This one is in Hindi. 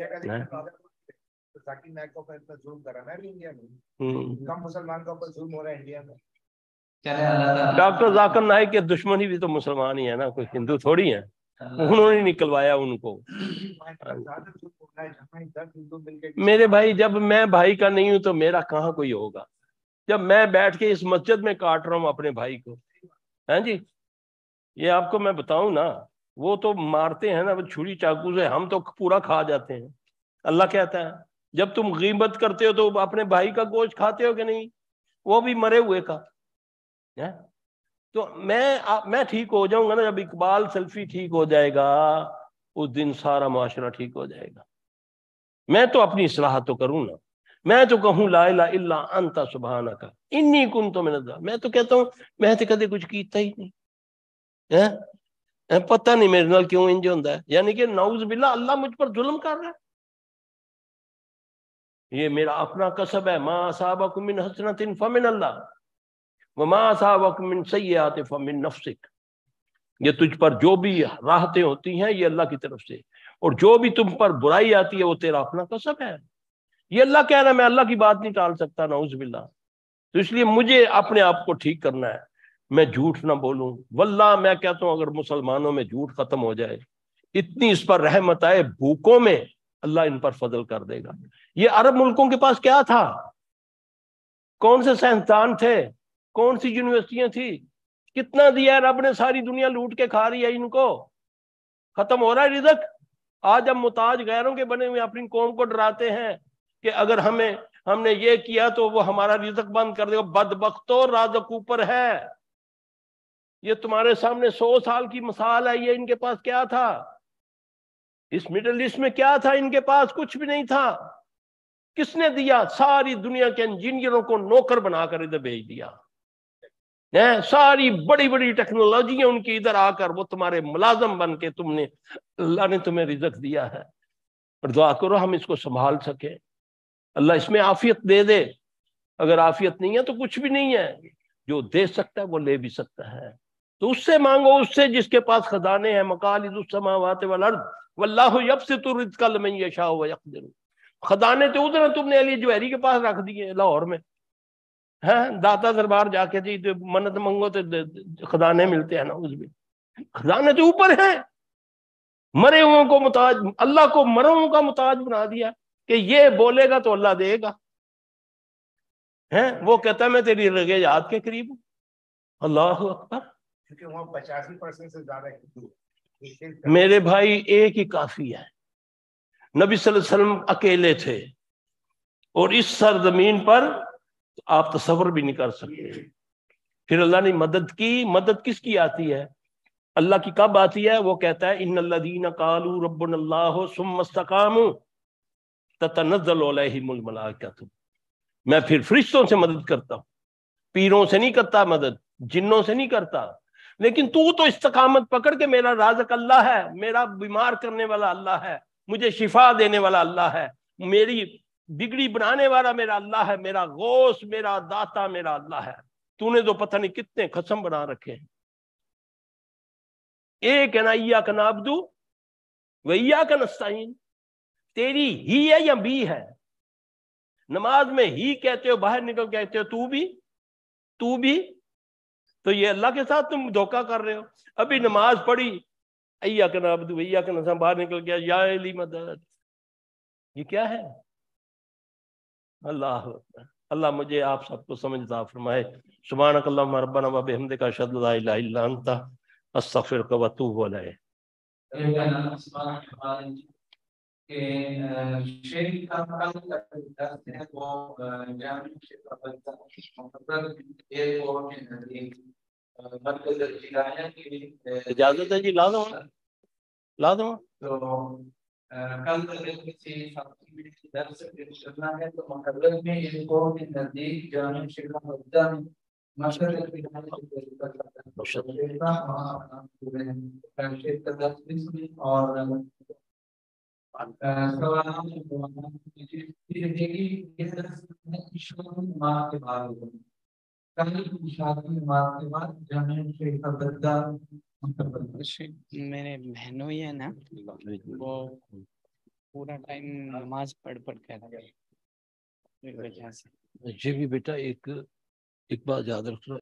जाकिर नायक को इतना जुल्म करा ना इंडिया में, कम मुसलमान के ऊपर जुल्म हो रहा है इंडिया में। डॉक्टर जाकिर नायक के दुश्मनी भी तो मुसलमान ही है ना, कोई हिंदू थोड़ी है, उन्होंने निकलवाया उनको। मेरे भाई, जब मैं भाई का नहीं हूं तो मेरा कहाँ कोई होगा, जब मैं बैठ के इस मस्जिद में काट रहा हूं अपने भाई को, हैं जी। ये आपको मैं बताऊं ना, वो तो मारते हैं ना वो छुरी चाकू से, हम तो पूरा खा जाते हैं। अल्लाह कहता है जब तुम गीबत करते हो तो अपने भाई का गोश्त खाते हो कि नहीं, वो भी मरे हुए का है। तो मैं ठीक हो जाऊंगा ना, जब इकबाल सल्फी ठीक हो जाएगा उस दिन सारा माशरा ठीक हो जाएगा। मैं तो अपनी इस्लाह तो करूं ना, मैं तो कहूं ला इलाहा इल्ला अंता सुब्हानका इन्नी कुन्तु मिनज़ ज़ालिमीन। मैं तो कहता हूं मैं तो कदे कुछ कीता ही नहीं है, पता नहीं मेरे नाल क्यों इंज होंदा है, यानी कि नाउज़ बिल्लाह अल्लाह मुझ पर जुल्म कर रहा है। ये मेरा अपना कसब है। मा असाबकुम मिन हसनतिन फमिन अल्लाह व मा असाबकुम मिन सय्यिआतिन फमिन नफ्सिक। ये तुझ पर जो भी राहतें होती हैं ये अल्लाह की तरफ से, और जो भी तुम पर बुराई आती है वो तेरा अपना कसब है। ये अल्लाह कह रहा है, मैं अल्लाह की बात नहीं टाल सकता नाउज़ बिल्लाह। तो इसलिए मुझे अपने आप को ठीक करना है, मैं झूठ ना बोलूं। वल्लाह मैं कहता हूं अगर मुसलमानों में झूठ खत्म हो जाए, इतनी इस पर रहमत आए, भूखों में अल्लाह इन पर फजल कर देगा। ये अरब मुल्कों के पास क्या था, कौन से साइंसदान थे, कौन सी यूनिवर्सिटियां थी, कितना दिया रब ने, सारी दुनिया लूट के खा रही है, इनको खत्म हो रहा है रिज़्क। आज हम मुताज गैरों के बने हुए अपनी कौम को डराते हैं कि अगर हमने ये किया तो वो हमारा रिज़्क बंद कर देगा। बदबख्तो राज़क ऊपर है। ये तुम्हारे सामने 100 साल की मिसाल है। ये इनके पास क्या था, इस मिडिल ईस्ट में क्या था, इनके पास कुछ भी नहीं था। किसने दिया, सारी दुनिया के इंजीनियरों को नौकर बनाकर इधर भेज दिया है। सारी बड़ी बड़ी टेक्नोलॉजी उनकी इधर आकर वो तुम्हारे मुलाजम बन के अल्लाह ने तुम्हें रिज़्क दिया है। और दुआ करो हम इसको संभाल सके, अल्लाह इसमें आफियत दे दे। अगर आफियत नहीं है तो कुछ भी नहीं है। जो दे सकता है वो ले भी सकता है, तो उससे मांगो, उससे जिसके पास खजाने हैं। मकालिदुस समावाति वल अर्द वल्लाहु यब्सितु रिज़्क़ लिमन यशाउ व यक़दिर। खजाने तो उधर तुमने अली जवाहरी के पास रख दिए लाहौर में, है दाता दरबार जाके जी तो मन्नत मंगो तो खजाने मिलते हैं ना, उसमें खजाने तो ऊपर है। मरे हुओं को मुताज, अल्लाह को मरे हुओं का मुताज बना दिया कि ये बोलेगा तो अल्लाह देगा। है वो कहता है मैं तेरी रगे याद के करीब हूं। अल्लाह अकबर। क्योंकि वहां 85% से ज्यादा मेरे भाई एक ही काफी है। नबी सल्लल्लाहु अलैहि वसल्लम अकेले थे और इस सरजमीन पर आप तसव्वुर भी नहीं कर सकते। फिर अल्लाह ने मदद की। मदद किसकी आती है, अल्लाह की कब आती है? वो कहता है इन्नल्लज़ीना क़ालू रब्बुनल्लाहु सुम्मा इस्तक़ामू ततनज़्ज़लु अलैहिमुल मलाइकतु। मैं फिर फरिश्तों से मदद करता हूँ, पीरों से नहीं करता मदद, जिन्नों से नहीं करता। लेकिन तू तो इस्तकामत पकड़ के, मेरा राज़िक अल्लाह है, मेरा बीमार करने वाला अल्लाह है, मुझे शिफा देने वाला अल्लाह है, मेरी बिगड़ी बनाने वाला मेरा अल्लाह है, मेरा गौस, मेरा दाता मेरा अल्लाह है। तूने तो पता नहीं कितने कसम बना रखे हैं। एक है ना, इय्याका नअब्दु व इय्याका नस्तईन। तेरी ही है या भी है? नमाज में ही कहते हो, बाहर निकल कहते हो तू भी। तो ये अल्लाह के साथ तुम धोखा कर रहे हो। अभी नमाज पढ़ी, इय्याका नअब्दु व इय्याका नस्तईन, बाहर निकल गया या अली मदद। ये क्या है? अल्लाह अकबर। अल्लाह मुझे आप सबको समझदार फरमाए। सुब्हानक अल्लाहुम्मा रब्बना व बिहम्दिका अशहदु ला इलाहा इल्ला अंता अस्तगफिरुका व अतूबु इलैक। इजाजत है जी, ला दो कल किसी दर्स करना है तो मुकर्रर में इनको नजदीक जाने शिक्षा होता है। मेरे बहनों ही है ना वो पूरा टाइम नमाज पढ़ कर वजह से। ये भी बेटा एक बात याद रखना,